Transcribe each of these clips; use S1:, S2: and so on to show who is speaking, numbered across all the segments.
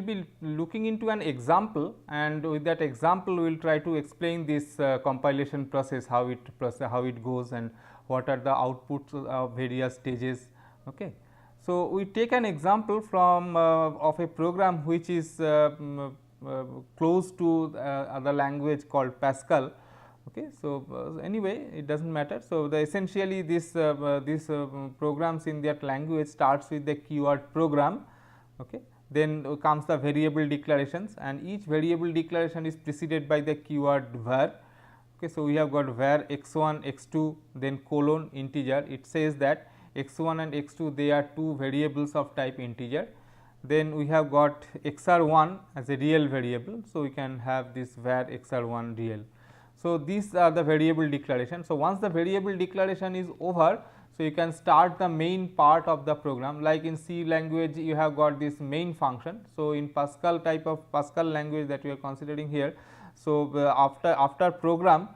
S1: be looking into an example, and with that example we will try to explain this compilation process, how it goes and what are the outputs of various stages. Okay. So, we take an example from of a program which is close to the language called Pascal. Okay. So, anyway it does not matter. So, the essentially this programs in that language starts with the keyword program. Okay. Then comes the variable declarations, and each variable declaration is preceded by the keyword var. Okay. So, we have got var x1 x2 then colon integer. It says that x1 and x2 they are two variables of type integer. Then we have got xr1 as a real variable. So, we can have this var xr1 real. So, these are the variable declaration. So, once the variable declaration is over, so you can start the main part of the program, like in C language you have got this main function. So, in Pascal type of Pascal language that we are considering here. So, after program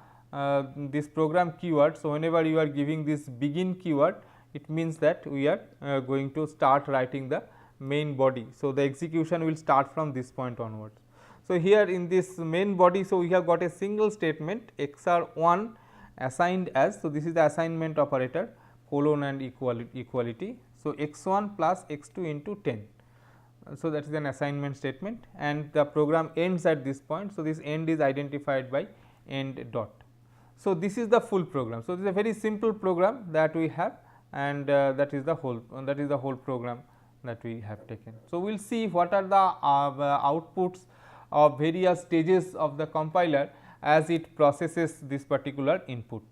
S1: this program keyword. So, whenever you are giving this begin keyword, it means that we are going to start writing the main body. So, the execution will start from this point onwards. So, here in this main body, so we have got a single statement xr1 assigned as. So, this is the assignment operator colon and equality. So, x1 plus x2 into 10. So, that is an assignment statement, and the program ends at this point. So, this end is identified by end dot. So, this is the full program. So, this is a very simple program that we have, and that is the whole program that we have taken. So, we will see what are the outputs of various stages of the compiler as it processes this particular input.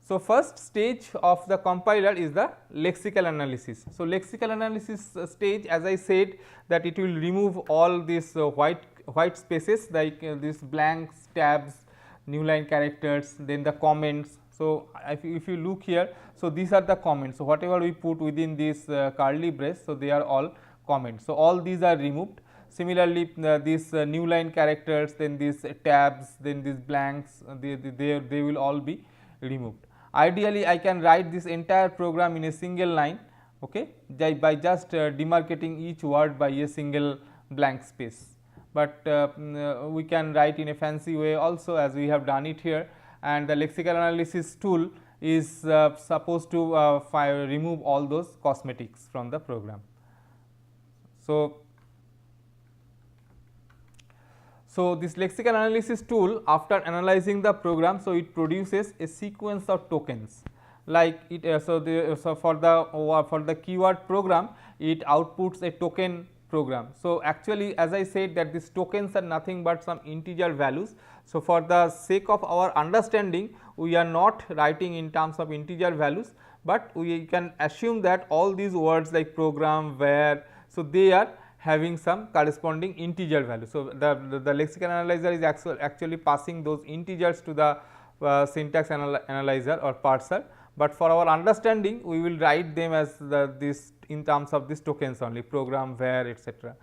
S1: So, first stage of the compiler is the lexical analysis. So, lexical analysis stage, as I said, that it will remove all these white spaces like these blanks, tabs, new line characters, then the comments. So, if you look here, so these are the comments. So, whatever we put within this curly brace, so they are all comments. So, all these are removed. Similarly, these new line characters, then these tabs, then these blanks, they will all be removed. Ideally, I can write this entire program in a single line, okay, by just demarcating each word by a single blank space. But we can write in a fancy way also, as we have done it here, and the lexical analysis tool is supposed to remove all those cosmetics from the program. So, this lexical analysis tool, after analyzing the program, so it produces a sequence of tokens, like it. So, for the keyword program, it outputs a token program. So, actually, as I said, that these tokens are nothing but some integer values. So, for the sake of our understanding, we are not writing in terms of integer values, but we can assume that all these words like program, where, so they are having some corresponding integer value. So, the lexical analyzer is actually passing those integers to the syntax analyzer or parser, but for our understanding we will write them as this in terms of these tokens only, program, where, etc.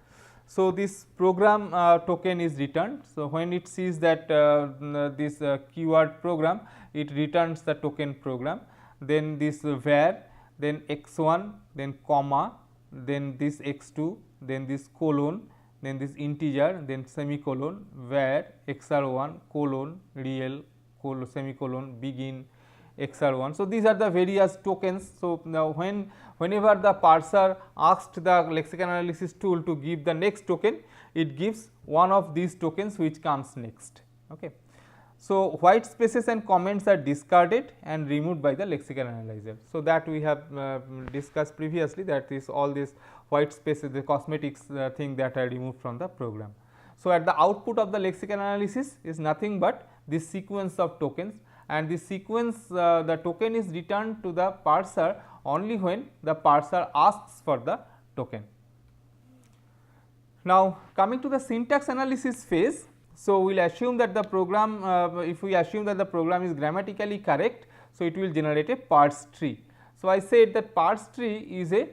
S1: So, this program token is returned. So, when it sees that this keyword program, it returns the token program, then this where, then x1, then comma, then this x2, then this colon, then this integer, then semicolon, where xr1 colon real colon semicolon begin xr1. So, these are the various tokens. So, now whenever the parser asked the lexical analysis tool to give the next token, it gives one of these tokens which comes next. Okay. So, white spaces and comments are discarded and removed by the lexical analyzer. So, that we have discussed previously, that is all these white spaces, the cosmetics thing that are removed from the program. So, at the output of the lexical analysis is nothing but this sequence of tokens, and this sequence the token is returned to the parser only when the parser asks for the token. Now, coming to the syntax analysis phase. So, we will assume that the program, if we assume that the program is grammatically correct, so it will generate a parse tree. So, I said that parse tree is a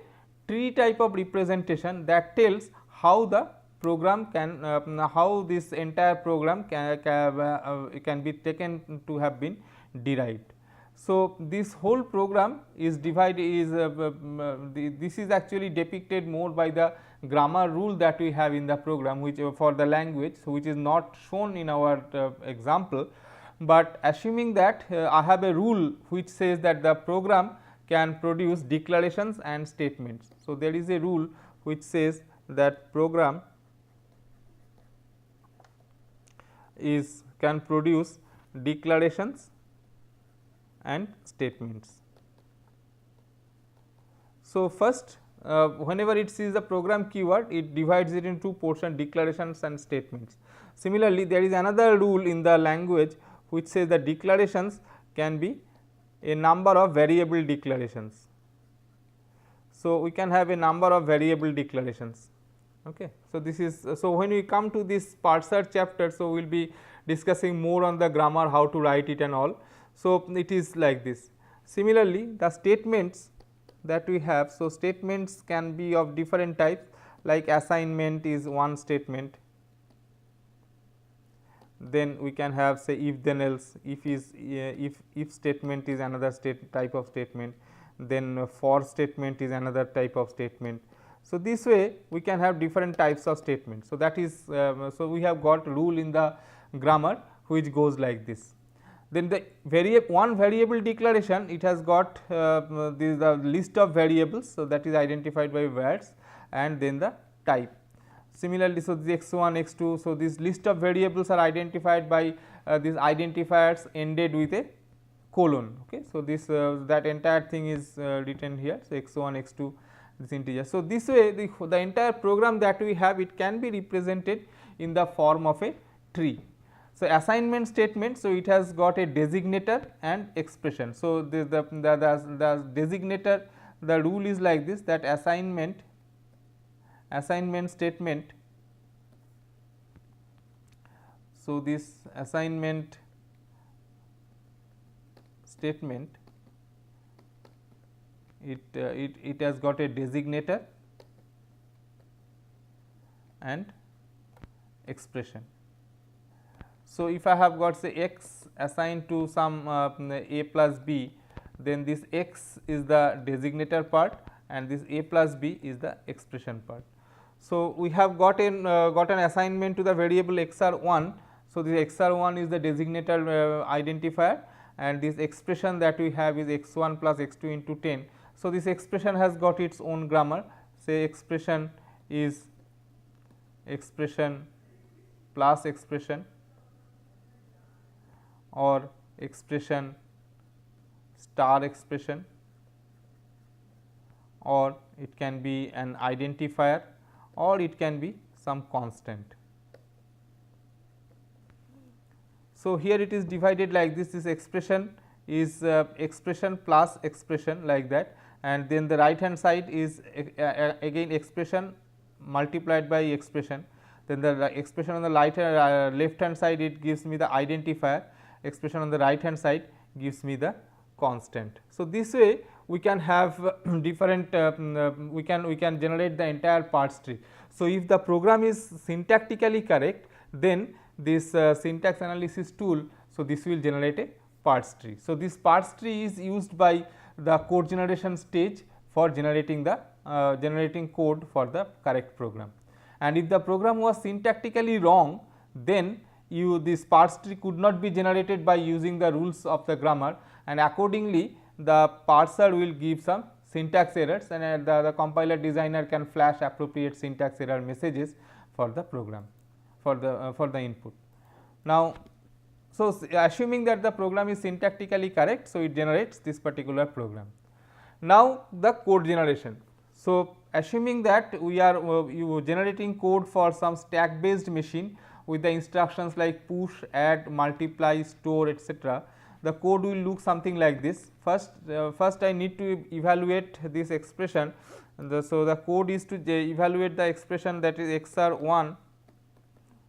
S1: tree type of representation that tells how the program can, how this entire program can be taken to have been derived. So, this whole program is divided, this is actually depicted more by the grammar rule that we have in the program, which for the language, so which is not shown in our example, but assuming that I have a rule which says that the program can produce declarations and statements. So, there is a rule which says that program can produce declarations and statements. So, first whenever it sees the program keyword, it divides it into two portions, declarations and statements. Similarly, there is another rule in the language which says that declarations can be a number of variable declarations. So, we can have a number of variable declarations. Okay. So, this is so when we come to this parser chapter, so we will be discussing more on the grammar, how to write it and all. So, it is like this. Similarly, the statements that we have, so statements can be of different types, like assignment is one statement, then we can have say if then else, if statement is another type of statement, then for statement is another type of statement. So, this way we can have different types of statements. So, that is so we have got rule in the grammar which goes like this. Then the one variable declaration, it has got the list of variables. So, that is identified by vars and then the type. Similarly, so the x1, x2, so this list of variables are identified by these identifiers ended with a colon. Okay. So, this that entire thing is written here. So, x1, x2 this integer. So, this way the entire program that we have, it can be represented in the form of a tree. So, assignment statement, so it has got a designator and expression. So, the designator, the rule is like this, that assignment statement. So, this assignment statement, it has got a designator and expression. So, if I have got say x assigned to some a plus b, then this x is the designator part and this a plus b is the expression part. So, we have got an assignment to the variable xr1. So, this xr1 is the designator identifier and this expression that we have is x1 plus x2 into 10. So, this expression has got its own grammar, say expression is expression plus expression or expression star expression, or it can be an identifier, or it can be some constant. So, here it is divided like this, this expression is expression plus expression like that, and then the right hand side is again expression multiplied by expression, then the expression on the left hand side, it gives me the identifier, expression on the right hand side gives me the constant. So, this way we can have different we can generate the entire parts tree. So, if the program is syntactically correct, then this syntax analysis tool, so this will generate a parts tree. So, this parts tree is used by the code generation stage for generating the generating code for the correct program. And if the program was syntactically wrong, then this parts tree could not be generated by using the rules of the grammar, and accordingly the parser will give some syntax errors, and the compiler designer can flash appropriate syntax error messages for the program for the input. Now, so assuming that the program is syntactically correct, so it generates this particular program. Now, the code generation. So, assuming that we are generating code for some stack based machine with the instructions like push, add, multiply, store, etc. The code will look something like this. First I need to evaluate this expression. So, the code is to evaluate the expression, that is xr1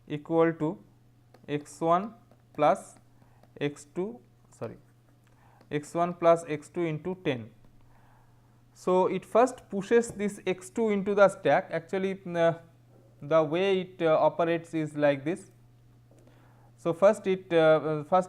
S1: equal to x1 plus x2 x1 plus x2 into 10. So, it first pushes this x2 into the stack. Actually, the way it operates is like this. So, first it has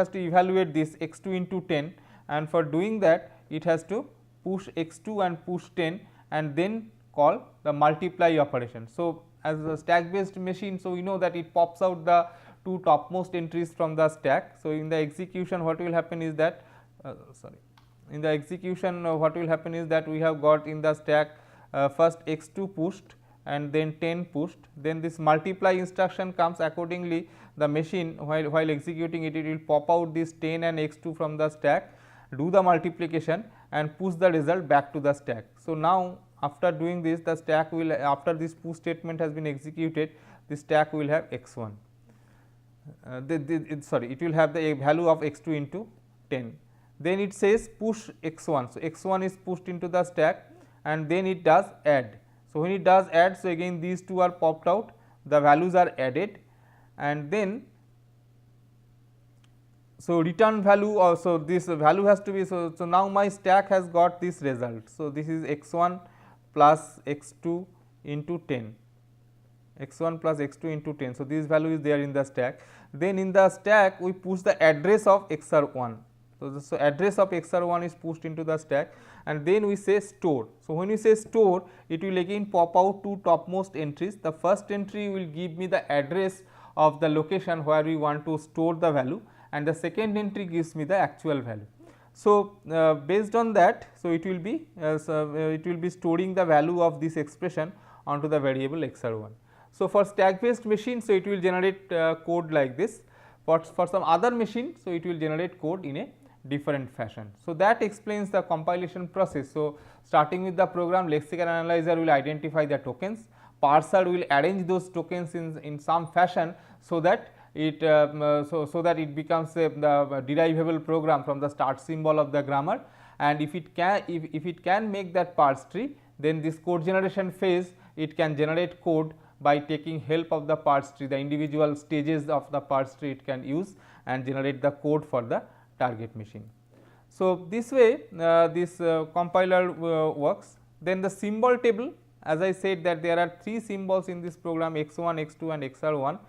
S1: to evaluate this x2 into 10, and for doing that it has to push x2 and push 10 and then called the multiply operation. So, as a stack based machine, so we know that it pops out the two topmost entries from the stack. So, in the execution what will happen is that in the execution what will happen is that we have got in the stack first x2 pushed and then 10 pushed, then this multiply instruction comes. Accordingly, the machine while executing it, it will pop out this 10 and x2 from the stack, do the multiplication and push the result back to the stack. So, now after doing this, the stack will, after this push statement has been executed, the stack will have x1, it will have the value of x2 into 10. Then it says push x1. So, x1 is pushed into the stack and then it does add. So, when it does add, so again these two are popped out, the values are added, and then so return value also, this value has to be, so now my stack has got this result. So, this is x1 plus x2 into 10, x1 plus x2 into 10. So, this value is there in the stack. Then in the stack we push the address of xr1. So, address of xr1 is pushed into the stack and then we say store. So, when we say store, it will again pop out two topmost entries. The first entry will give me the address of the location where we want to store the value, and the second entry gives me the actual value. So, based on that, so it will be storing the value of this expression onto the variable xr1. So, for stack based machine, so it will generate code like this. For some other machine, so it will generate code in a different fashion. So, that explains the compilation process. So, starting with the program, lexical analyzer will identify the tokens, parser will arrange those tokens in some fashion, so that it so that it becomes the derivable program from the start symbol of the grammar, and if it can make that parse tree, then this code generation phase, it can generate code by taking help of the parse tree, the individual stages of the parse tree it can use and generate the code for the target machine. So, this way this compiler works. Then the symbol table, as I said that there are three symbols in this program, x1, x2 and xr1.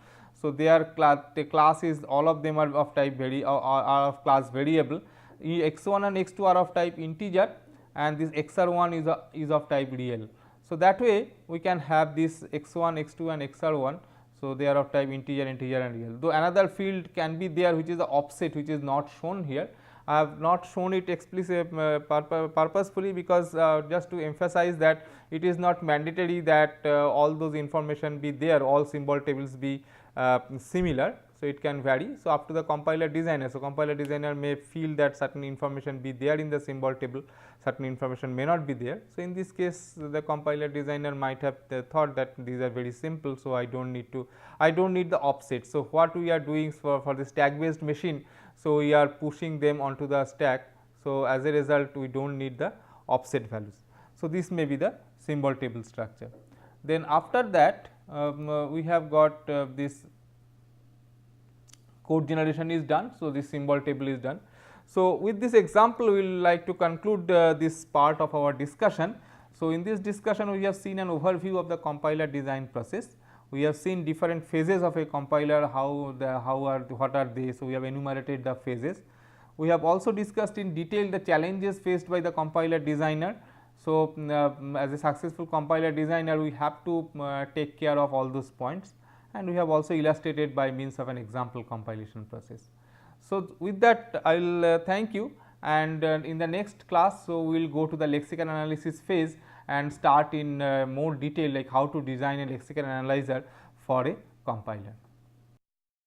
S1: So, they are the class is, all of them are of type are of class variable, x1 and x2 are of type integer and this xr1 is of type real. So, that way we can have this x1, x2 and xr1. So, they are of type integer, integer and real. Though another field can be there which is the offset, which is not shown here. I have not shown it explicitly purposefully, because just to emphasize that it is not mandatory that all those information be there, all symbol tables be similar. So, it can vary. So, up to the compiler designer. So, compiler designer may feel that certain information be there in the symbol table, certain information may not be there. So, in this case the compiler designer might have thought that these are very simple. So, I do not need the offset. So, what we are doing for the stack based machine, so we are pushing them onto the stack. So, as a result we do not need the offset values. So, this may be the symbol table structure. Then after that we have got this code generation is done. So, this symbol table is done. So, with this example we will like to conclude this part of our discussion. So, in this discussion we have seen an overview of the compiler design process. We have seen different phases of a compiler, what are they. So, we have enumerated the phases. We have also discussed in detail the challenges faced by the compiler designer. So, as a successful compiler designer we have to take care of all those points, and we have also illustrated by means of an example compilation process. So, with that I will thank you, and in the next class, so we will go to the lexical analysis phase and start in more detail, like how to design a lexical analyzer for a compiler.